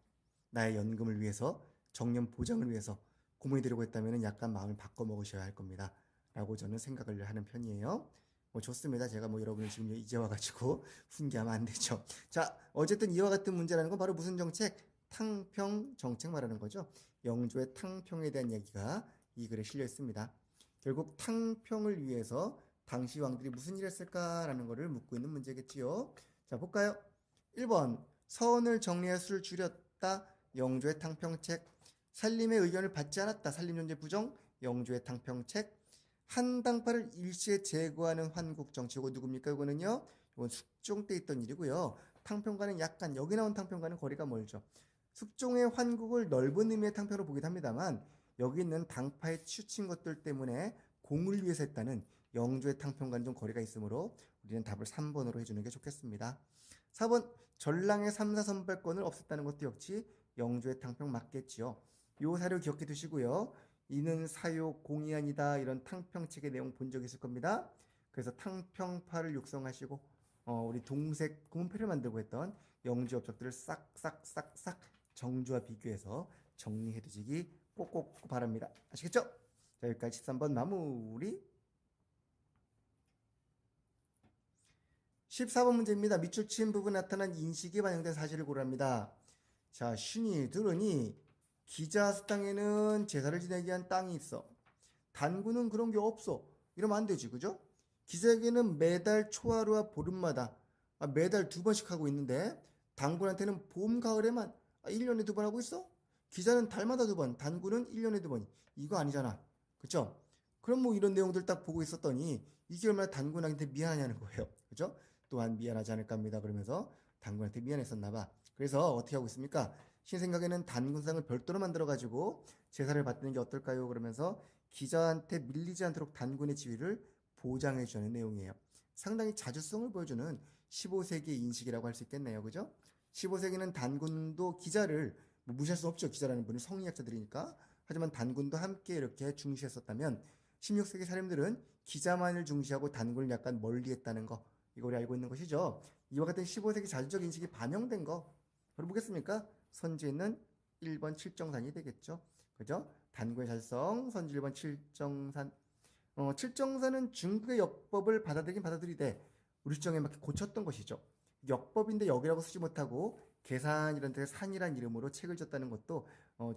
나의 연금을 위해서 정년 보장을 위해서 공무원이 되려고 했다면 약간 마음을 바꿔 먹으셔야 할 겁니다. 라고 저는 생각을 하는 편이에요. 뭐 좋습니다. 제가 뭐 여러분을 지금 이제 와가지고 훈계하면 안 되죠. 자, 어쨌든 이와 같은 문제라는 건 바로 무슨 정책? 탕평 정책 말하는 거죠. 영조의 탕평에 대한 이야기가 이 글에 실려 있습니다. 결국 탕평을 위해서 당시 왕들이 무슨 일을 했을까라는 것을 묻고 있는 문제겠지요. 자, 볼까요? 1번 서원을 정리해 수를 줄였다. 영조의 탕평책. 살림의 의견을 받지 않았다. 살림 존재 부정. 영조의 탕평책. 한 당파를 일시에 제거하는 환국정치. 이거 누굽니까? 이거는요. 이건 숙종 때 있던 일이고요. 탕평과는 약간 여기 나온 탕평과는 거리가 멀죠. 숙종의 환국을 넓은 의미의 탕평으로 보기도 합니다만 여기 있는 당파에 치우친 것들 때문에 공을 위해서 했다는 영조의 탕평과는 좀 거리가 있으므로 우리는 답을 3번으로 해주는 게 좋겠습니다. 4번 전랑의 3사 선발권을 없앴다는 것도 역시 영조의 탕평 맞겠지요. 요 사료 기억해 두시고요. 이는 사요 공이아니다 이런 탕평책의 내용 본 적 있을 겁니다. 그래서 탕평파를 육성하시고 우리 동색 구문패를 만들고 했던 영주 업적들을 싹싹 정주와 비교해서 정리해 두시기 꼭꼭 바랍니다. 아시겠죠? 자, 여기까지 13번 마무리. 14번 문제입니다. 밑줄 친 부분에 나타난 인식이 반영된 사실을 고르랍니다. 자, 신이 들으니 기자수 땅에는 제사를 지내기 위한 땅이 있어. 단군은 그런 게 없어. 이러면 안 되지, 그죠? 기자에게는 매달 초하루와 보름마다 매달 2번씩 하고 있는데 단군한테는 봄, 가을에만 1년에 2번 하고 있어? 기자는 달마다 2번, 단군은 1년에 2번. 이거 아니잖아. 그쵸? 그럼 뭐 이런 내용들 딱 보고 있었더니 이게 얼마나 단군한테 미안하냐는 거예요. 그죠? 또한 미안하지 않을까 합니다. 그러면서 단군한테 미안했었나 봐. 그래서 어떻게 하고 있습니까? 신 생각에는 단군상을 별도로 만들어가지고 제사를 받는 게 어떨까요? 그러면서 기자한테 밀리지 않도록 단군의 지위를 보장해 주는 내용이에요. 상당히 자주성을 보여주는 15세기의 인식이라고 할 수 있겠네요. 그죠? 15세기는 단군도 기자를 뭐 무시할 수 없죠. 기자라는 분이 성리학자들이니까. 하지만 단군도 함께 이렇게 중시했었다면 16세기 사람들은 기자만을 중시하고 단군을 약간 멀리했다는 거. 이거 우리 알고 있는 것이죠. 이와 같은 15세기 자주적 인식이 반영된 거. 바로 뭐겠습니까? 선지에 있는 1번 칠정산이 되겠죠. 그죠? 단군의 자주성. 선지 1번 칠정산. 칠정산은 중국의 역법을 받아들이긴 받아들이되 우리 주장에 맞게 고쳤던 것이죠. 역법인데 역이라고 쓰지 못하고 계산 이런 데 산이란 이름으로 책을 졌다는 것도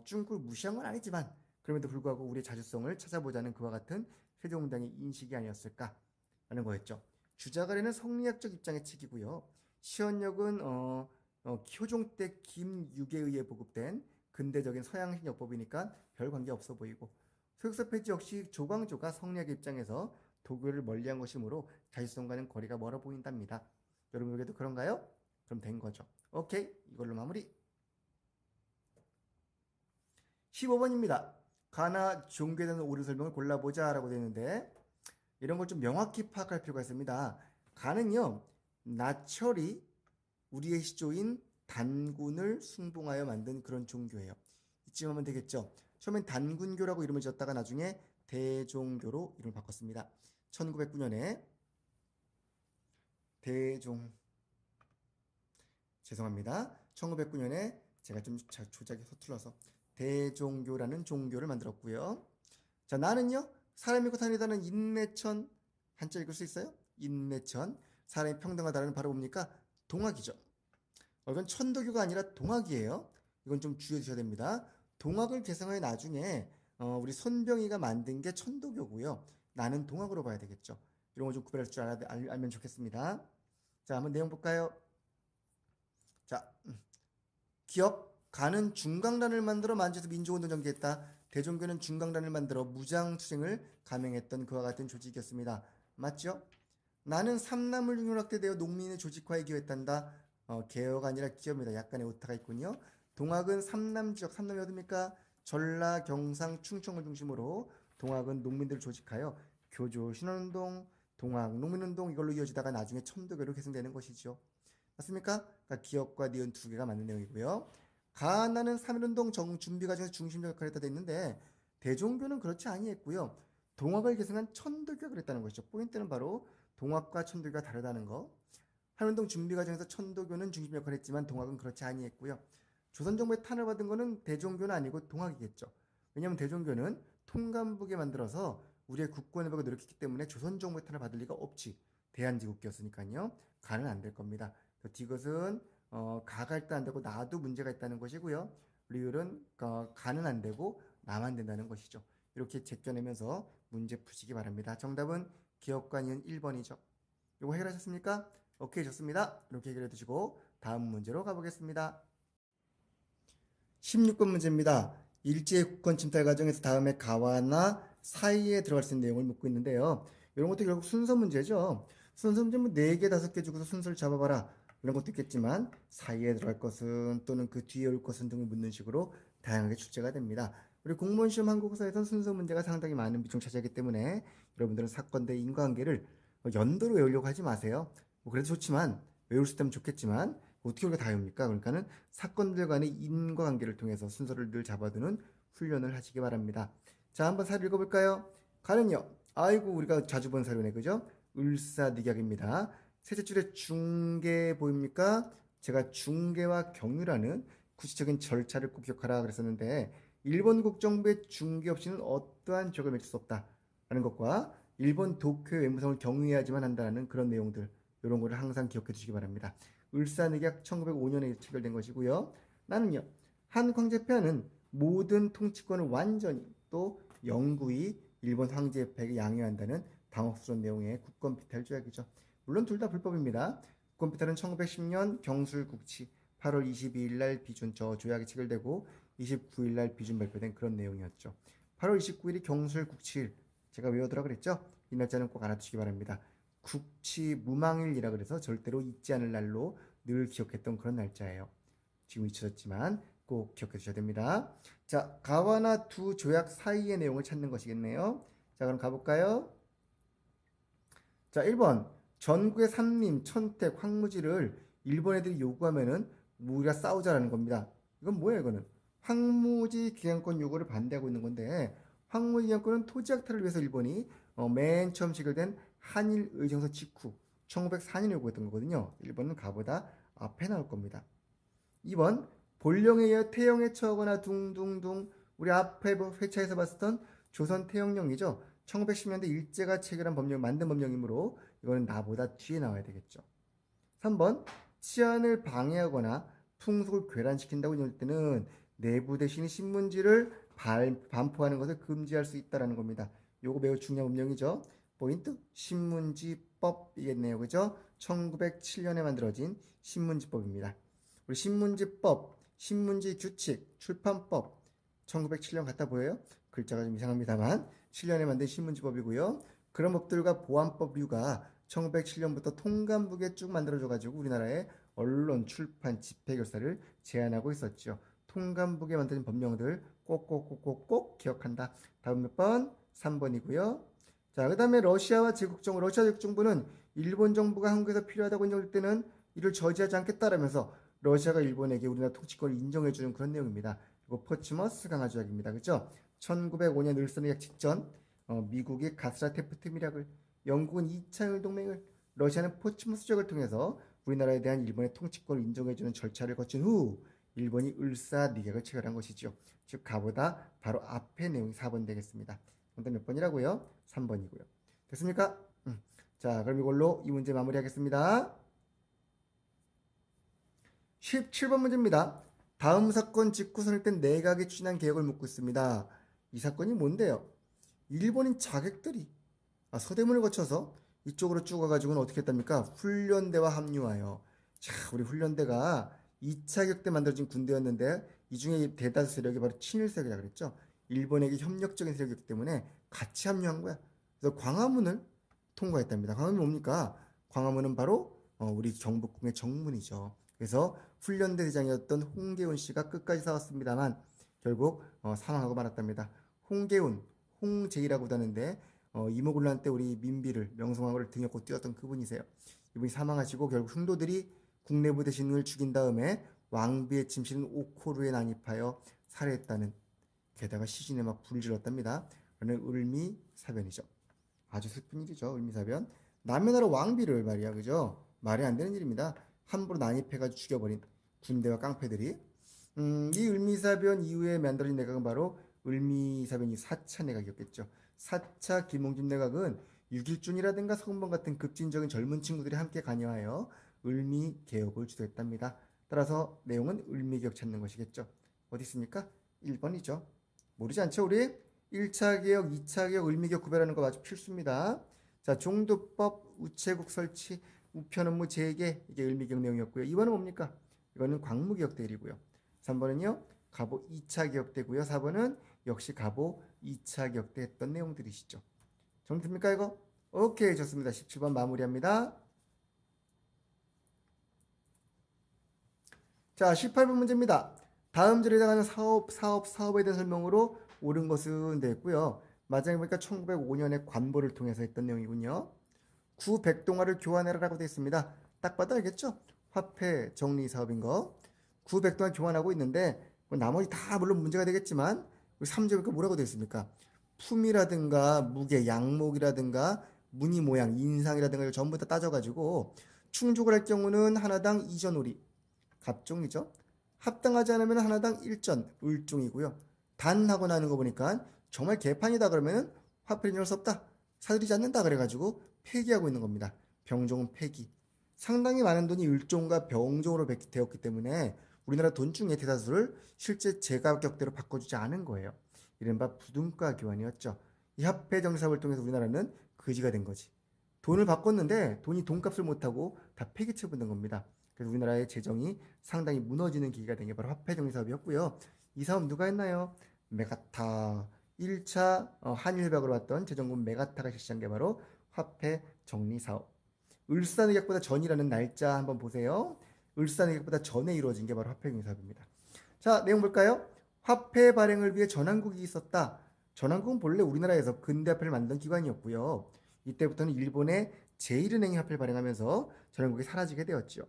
중국을 무시한 건 아니지만 그럼에도 불구하고 우리의 자주성을 찾아보자는 그와 같은 세종대왕의 인식이 아니었을까라는 거였죠. 주자가래는 성리학적 입장의 책이고요. 시언역은 효종 때 김육에 의해 보급된 근대적인 서양식 역법이니까 별 관계 없어 보이고, 소육사 폐지 역시 조광조가 성리학의 입장에서 도교를 멀리한 것이므로 자주성과는 거리가 멀어 보인답니다. 여러분에게도 그런가요? 그럼 된 거죠. 오케이, 이걸로 마무리. 15번입니다. 가나 종교에 대한 옳은 설명을 골라보자 라고 되는데, 이런 걸 좀 명확히 파악할 필요가 있습니다. 가는요, 나철이 우리의 시조인 단군을 숭봉하여 만든 그런 종교예요. 이쯤 하면 되겠죠. 처음엔 단군교라고 이름을 지었다가 나중에 대종교로 이름을 바꿨습니다. 1909년에 죄송합니다. 1909년에 제가 좀 조작이 서툴러서 대종교라는 종교를 만들었고요. 자, 나는요, 사람이고 다니다는 인내천, 한자 읽을 수 있어요? 인내천. 사람이 평등하다는 바로 뭡니까? 동학이죠. 이건 천도교가 아니라 동학이에요. 이건 좀 주의해 주셔야 됩니다. 동학을 개성해 나중에 우리 손병희가 만든 게 천도교고요. 나는 동학으로 봐야 되겠죠. 이런 거 좀 구별할 줄 알면 좋겠습니다. 자, 한번 내용 볼까요? 자, 기업 가는 중강란을 만들어 만주에서 민족운동 전개했다. 대종교는 중강란을 만들어 무장투쟁을 감행했던 그와 같은 조직이었습니다. 맞죠? 나는 삼남을 융합되어 농민의 조직화에 기여했단다. 개혁가 아니라 기업입니다. 약간의 오타가 있군요. 동학은 삼남 지역, 삼남이 어딥니까? 전라, 경상, 충청을 중심으로 동학은 농민들을 조직하여 교조, 신원운동, 동학, 농민운동 이걸로 이어지다가 나중에 천도교로 계승되는 것이죠. 맞습니까? 그러니까 기업과 니은 두 개가 맞는 내용이고요. 가나는 3.1운동 준비 과정에서 중심적 역할을 했다 돼 있는데 대종교는 그렇지 아니했고요. 동학을 계승한 천도교가 그랬다는 것이죠. 포인트는 바로 동학과 천도교가 다르다는 거. 한운동 준비 과정에서 천도교는 중심 역할을 했지만 동학은 그렇지 아니했고요. 조선정부의 탄을 받은 것은 대종교는 아니고 동학이겠죠. 왜냐하면 대종교는 통감북에 만들어서 우리의 국권을 보고 노력했기 때문에 조선정부의 탄을 받을 리가 없지. 대한제국이었으니까요. 가는 안 될 겁니다. 디귿은 가가 일단 안 되고 나도 문제가 있다는 것이고요. 리을은 가는 안 되고 나만 된다는 것이죠. 이렇게 제껴내면서 문제 푸시기 바랍니다. 정답은 기업과 니은 1번이죠. 이거 해결하셨습니까? 오케이, 좋습니다. 이렇게 해결해 두시고 다음 문제로 가보겠습니다. 16번 문제입니다. 일제의 국권 침탈 과정에서 다음에 가와나 사이에 들어갈 수 있는 내용을 묻고 있는데요. 이런 것도 결국 순서 문제죠. 순서 문제 뭐 4개, 5개 주고서 순서를 잡아봐라. 이런 것도 있겠지만 사이에 들어갈 것은 또는 그 뒤에 올 것은 등을 묻는 식으로 다양하게 출제가 됩니다. 우리 공무원 시험 한국사에서는 순서 문제가 상당히 많은 비중 차지하기 때문에 여러분들은 사건대 인과관계를 연도로 외우려고 하지 마세요. 뭐 그래도 좋지만 외울 수 있다면 좋겠지만 어떻게 우리가 다 외웁니까? 그러니까는 사건들 간의 인과관계를 통해서 순서를 늘 잡아두는 훈련을 하시기 바랍니다. 자, 한번 사례 읽어볼까요? 가는요. 아이고, 우리가 자주 본 사료네, 그죠? 을사늑약입니다. 셋째 줄에 중계 보입니까? 제가 중계와 경유라는 구체적인 절차를 꼭 기억하라 그랬었는데 일본 국정부의 중계 없이는 어떠한 지역을 맺을 수 없다라는 것과 일본 도쿄의 외무성을 경유해야지만 한다는 그런 내용들, 이런 거를 항상 기억해 두시기 바랍니다. 을사늑약 1905년에 체결된 것이고요. 나는요, 한 황제폐하는 모든 통치권을 완전히 또 영구히 일본 황제폐에게 양해한다는 당혹스러운 내용의 국권피탈 조약이죠. 물론 둘 다 불법입니다. 국권피탈은 1910년 경술국치 8월 22일 날 비준 조약이 체결되고 29일 날 비준 발표된 그런 내용이었죠. 8월 29일이 경술국치일, 제가 외워두라 그랬죠? 이 날짜는 꼭 알아두시기 바랍니다. 국치 무망일이라 그래서 절대로 잊지 않을 날로 늘 기억했던 그런 날짜예요. 지금 잊혀졌지만 꼭 기억해 주셔야 됩니다. 자, 가와나 두 조약 사이의 내용을 찾는 것이겠네요. 자, 그럼 가볼까요? 자, 1번. 전국의 산림, 천택, 황무지를 일본 애들이 요구하면은 우리가 싸우자라는 겁니다. 이건 뭐예요, 이거는? 황무지 기간권 요구를 반대하고 있는 건데, 황무지 기간권은 토지 약탈을 위해서 일본이 맨 처음 체결된 한일 의정서 직후 1904년에 요구했던 거거든요. 일본은 가보다 앞에 나올 겁니다. 2번. 본령에 의하여 태형에 처하거나 둥둥둥 우리 앞에 회차에서 봤었던 조선 태영령이죠. 1910년대 일제가 체결한 법령, 만든 법령이므로 이거는 나보다 뒤에 나와야 되겠죠. 3번 치안을 방해하거나 풍속을 괴란시킨다고 이럴 때는 내부 대신 신문지를 반포하는 것을 금지할 수 있다는 겁니다. 요거 매우 중요한 법령이죠. 포인트 신문지법이겠네요. 그죠? 1907년에 만들어진 신문지법입니다. 우리 신문지법, 신문지규칙, 출판법 1907년 같아 보여요? 글자가 좀 이상합니다만 7년에 만든 신문지법이고요. 그런 법들과 보안법류가 1907년부터 통감부에 쭉 만들어져가지고 우리나라의 언론, 출판, 집회 결사를 제한하고 있었죠. 통감부에 만든 법령들 꼭꼭꼭꼭꼭 기억한다. 다음 몇 번? 3번이고요. 자, 그 다음에 러시아 제국정부는 일본 정부가 한국에서 필요하다고 인정할 때는 이를 저지하지 않겠다라면서 러시아가 일본에게 우리나라 통치권을 인정해주는 그런 내용입니다. 그리고 포츠머스 강화조약입니다. 그죠? 1905년 을선의약 직전 미국이 가스라 테프트 미락을, 영국은 2차 연동맹을, 러시아는 포츠머스 조약을 통해서 우리나라에 대한 일본의 통치권을 인정해주는 절차를 거친 후 일본이 을사늑약을 체결한 것이죠. 즉 가보다 바로 앞에 내용이 4번 되겠습니다. 정답 몇 번이라고요? 3번이고요. 됐습니까? 자, 그럼 이걸로 이 문제 마무리하겠습니다. 17번 문제입니다. 다음 사건 직후 선택된 내각이 추진한 계획을 묻고 있습니다. 이 사건이 뭔데요? 일본인 자객들이 서대문을 거쳐서 이쪽으로 쭉 와가지고는 어떻게 했답니까? 훈련대와 합류하여. 자, 우리 훈련대가 2차 개혁 때 만들어진 군대였는데 이 중에 대다수 세력이 바로 친일 세력이라 그랬죠. 일본에게 협력적인 세력이기 때문에 같이 합류한 거야. 그래서 광화문을 통과했답니다. 광화문이 뭡니까? 광화문은 바로 우리 경복궁의 정문이죠. 그래서 훈련대 대장이었던 홍계훈 씨가 끝까지 싸웠습니다만 결국 사망하고 말았답니다. 홍계훈, 홍제이라고도 하는데 이모군란 때 우리 민비를, 명성황후를 등역고 뛰었던 그분이세요. 이분이 사망하시고 결국 흥도들이 국내부 대신을 죽인 다음에 왕비의 침실인 오코루에 난입하여 살해했다는, 게다가 시신에 막 불을 질렀답니다. 그는 을미사변이죠. 아주 슬픈 일이죠. 을미사변. 남의 나라 왕비를 말이야, 그죠? 말이 안 되는 일입니다. 함부로 난입해가지고 죽여버린 군대와 깡패들이. 이 을미사변 이후에 만들어진 내각은 바로 을미사변이 4차 내각이었겠죠. 4차 김홍준 내각은 유길준이라든가 서금번 같은 급진적인 젊은 친구들이 함께 관여하여 을미개혁을 주도했답니다. 따라서 내용은 을미개혁 찾는 것이겠죠. 어디 있습니까? 1번이죠. 모르지 않죠, 우리? 1차 개혁, 2차 개혁, 을미개혁 구별하는 거 아주 필수입니다. 자, 종두법, 우체국 설치, 우편 업무 재개, 이게 을미개혁 내용이었고요. 2번은 뭡니까? 이거는 광무개혁 대리고요. 3번은요, 갑오 2차 개혁 때고요. 4번은 역시 갑오 2차 개혁 때 했던 내용들이시죠. 정답입니까, 이거? 오케이, 좋습니다. 17번 마무리합니다. 자, 18번 문제입니다. 다음 절에 해당하는 사업에 대한 설명으로 옳은 것은 됐고요. 마지막에 보니까 1905년에 관보를 통해서 했던 내용이군요. 구 백동화를 교환해라라고 되어 있습니다. 딱 봐도 알겠죠? 화폐 정리 사업인 거. 구 백동화 교환하고 있는데 나머지 다 물론 문제가 되겠지만 우리 3절 보니까 뭐라고 되어 있습니까? 품이라든가 무게, 양목이라든가 무늬 모양, 인상이라든가 이걸 전부 다 따져가지고 충족을 할 경우는 하나당 2전오리, 갑종이죠. 합당하지 않으면 하나당 1전, 을종이고요. 단 하고 나는 거 보니까 정말 개판이다 그러면 화폐를 인정할 수 없다, 사들이지 않는다 그래가지고 폐기하고 있는 겁니다. 병종은 폐기. 상당히 많은 돈이 을종과 병종으로 되었기 때문에 우리나라 돈 중에 대다수를 실제 제가격대로 바꿔주지 않은 거예요. 이른바 부등가 교환이었죠. 이 화폐 정사업을 통해서 우리나라는 거지가 된 거지. 돈을 바꿨는데 돈이 돈값을 못하고 다 폐기 처분된 겁니다. 그래서 우리나라의 재정이 상당히 무너지는 계기가 된 게 바로 화폐 정리 사업이었고요. 이 사업 누가 했나요? 메가타. 1차 한일협약으로 왔던 재정군 메가타가 실시한 게 바로 화폐 정리 사업. 을사늑약보다 전이라는 날짜 한번 보세요. 을사늑약보다 전에 이루어진 게 바로 화폐 정리 사업입니다. 자, 내용 볼까요? 화폐 발행을 위해 전환국이 있었다. 전환국은 본래 우리나라에서 근대 화폐를 만든 기관이었고요. 이때부터는 일본의 제1은행이 화폐를 발행하면서 전환국이 사라지게 되었죠.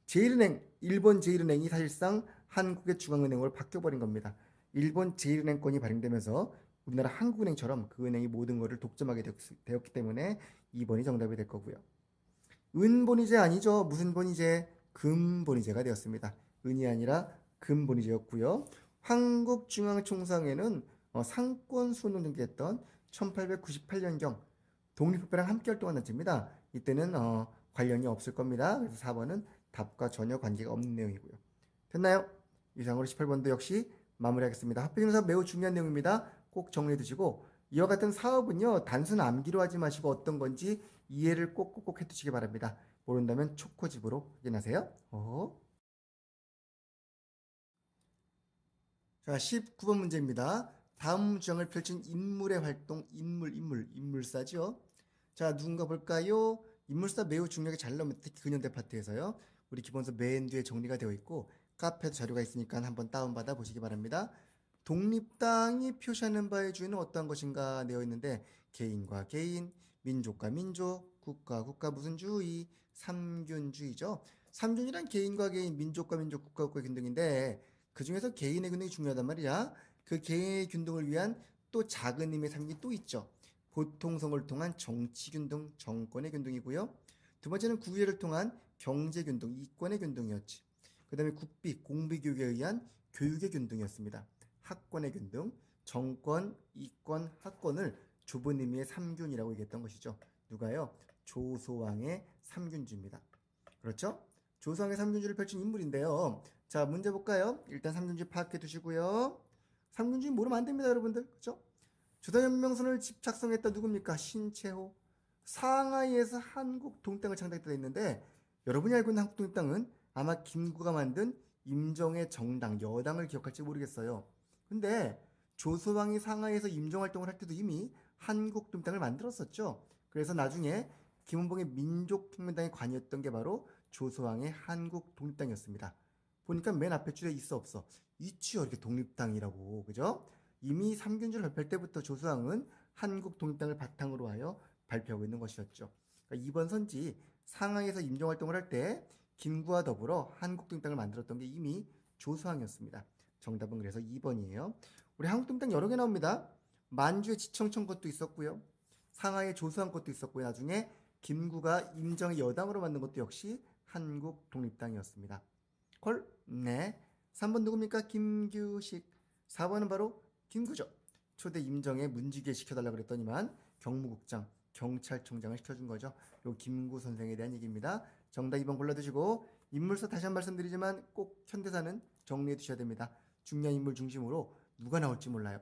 제1은행, 일본 제1은행이 사실상 한국의 중앙은행으로 바뀌어버린 겁니다. 일본 제1은행권이 발행되면서 우리나라 한국은행처럼 그 은행이 모든 것을 독점하게 되었기 때문에 2번이 정답이 될 거고요. 은본위제 아니죠. 무슨 본위제? 금본위제가 되었습니다. 은이 아니라 금본위제였고요. 한국중앙총상회는 상권수운동 등기했던 1898년경 독립협회랑 함께 활동한 단체입니다. 이때는 관련이 없을 겁니다. 그래서 4번은 답과 전혀 관계가 없는 내용이고요. 됐나요? 이상으로 18번도 역시 마무리하겠습니다. 합병사 매우 중요한 내용입니다. 꼭 정리해 두시고 이와 같은 사업은요 단순 암기로 하지 마시고 어떤 건지 이해를 꼭꼭꼭 해두시기 바랍니다. 모른다면 초코집으로 확인하세요. 자, 19번 문제입니다. 다음 주장을 펼친 인물의 활동, 인물사죠. 자, 누군가 볼까요? 인물사 매우 중요하게 잘 나옵니다. 특히 근현대 파트에서요. 우리 기본서 맨 뒤에 정리가 되어 있고 카페도 자료가 있으니까 한번 다운받아 보시기 바랍니다. 독립당이 표시하는 바의 주의는 어떠한 것인가 되어 있는데 개인과 개인, 민족과 민족, 국가 무슨 주의, 삼균주의죠. 삼균이란 개인과 개인, 민족과 민족, 국가의 균등인데 그 중에서 개인의 균등이 중요하단 말이야. 그 개인의 균등을 위한 또 작은 힘의 삼기 또 있죠. 보통성을 통한 정치균등, 정권의 균등이고요. 두 번째는 구제를 통한 경제균등, 이권의 균등이었지. 그 다음에 국비, 공비교육에 의한 교육의 균등이었습니다. 학권의 균등, 정권, 이권, 학권을 좁은 의미의 삼균이라고 얘기했던 것이죠. 누가요? 조소왕의 삼균주입니다. 그렇죠? 조소왕의 삼균주를 펼친 인물인데요. 자, 문제 볼까요? 일단 삼균주 파악해 두시고요. 삼균주 모르면 안 됩니다, 여러분들. 그렇죠? 조선혁명선을 작성했다 누굽니까? 신채호. 상하이에서 한국 독립당을 창당했다 했는데 여러분이 알고 있는 한국 독립당은 아마 김구가 만든 임정의 정당, 여당을 기억할지 모르겠어요. 근데 조소왕이 상하이에서 임정활동을 할 때도 이미 한국 독립당을 만들었었죠. 그래서 나중에 김원봉의 민족혁명당의 관이었던 게 바로 조소왕의 한국 독립당이었습니다. 보니까 맨 앞에 줄에 있어 없어? 있지요. 이렇게 독립당이라고. 그죠? 이미 삼균주를 발표할 때부터 조소왕은 한국 독립당을 바탕으로 하여 발표하고 있는 것이었죠. 그러니까 이번 선지 상하이에서 임정활동을 할 때 김구와 더불어 한국 독립당을 만들었던 게 이미 조소왕이었습니다. 정답은 그래서 2번이에요. 우리 한국 독립당 여러 개 나옵니다. 만주의 지청천 것도 있었고요. 상하이의 조소왕 것도 있었고요. 나중에 김구가 임정의 여당으로 만든 것도 역시 한국 독립당이었습니다. 콜? 네. 3번 누굽니까? 김규식. 4번은 바로 김구죠. 초대 임정에 문지기에 시켜달라고 그랬더니만 경무국장, 경찰청장을 시켜준 거죠. 요 김구 선생에 대한 얘기입니다. 정답 2번 골라두시고 인물사 다시 한 번 말씀드리지만 꼭 현대사는 정리해 두셔야 됩니다. 중요한 인물 중심으로 누가 나올지 몰라요.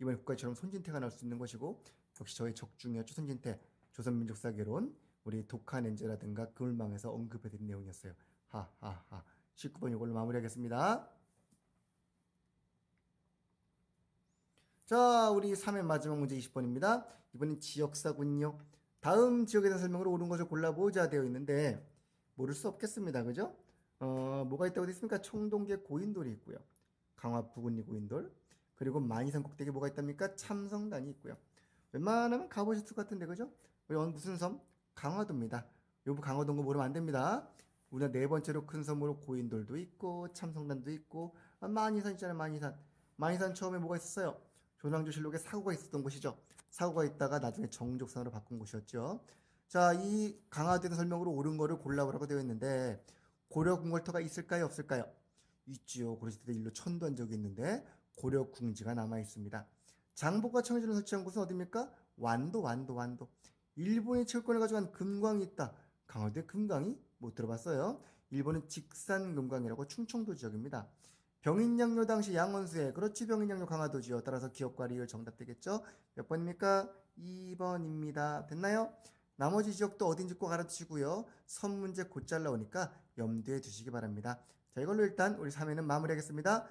이번에 국가처럼 손진태가 나올 수 있는 것이고 역시 저의 적중이었죠. 손진태, 조선민족사개론, 우리 독한엔제라든가 그물망에서 언급해드린 내용이었어요. 하하하. 19번 이걸로 마무리하겠습니다. 자, 우리 3회 마지막 문제 20번입니다. 이번엔 지역사군요. 다음 지역에 대한 설명으로 옳은 것을 골라보자 되어 있는데 모를 수 없겠습니다. 그죠? 뭐가 있다고 되어 있습니까? 청동계 고인돌이 있고요. 강화 부근리 고인돌. 그리고 만이산 꼭대기 뭐가 있답니까? 참성단이 있고요. 웬만하면 가보실 것 같은데 그죠? 우리 무슨 섬? 강화도입니다. 요부 강화도인 거 모르면 안 됩니다. 우리가 네 번째로 큰 섬으로 고인돌도 있고 참성단도 있고 만이산 있잖아요. 만이산 처음에 뭐가 있었어요? 조선왕조실록에 사고가 있었던 곳이죠. 사고가 있다가 나중에 정족산으로 바꾼 곳이었죠. 자, 이 강화도의 설명으로 옳은 거를 골라보라고 되어 있는데 고려 궁궐터가 있을까요? 없을까요? 있지요. 고려시대 일로 천도한 적이 있는데 고려 궁지가 남아 있습니다. 장보가 청해진을 설치한 곳은 어디입니까? 완도. 일본이 채권을 가져간 금광이 있다. 강화도에 금광이? 못 들어봤어요. 일본은 직산금광이라고 충청도 지역입니다. 병인양요 당시 양원수에 그렇지 병인양요 강화도지요. 따라서 기억과 리을 정답 되겠죠. 몇 번입니까? 2번입니다. 됐나요? 나머지 지역도 어딘지 꼭 알아두시고요. 선 문제 곧잘 나오니까 염두에 두시기 바랍니다. 자, 이걸로 일단 우리 3회는 마무리하겠습니다.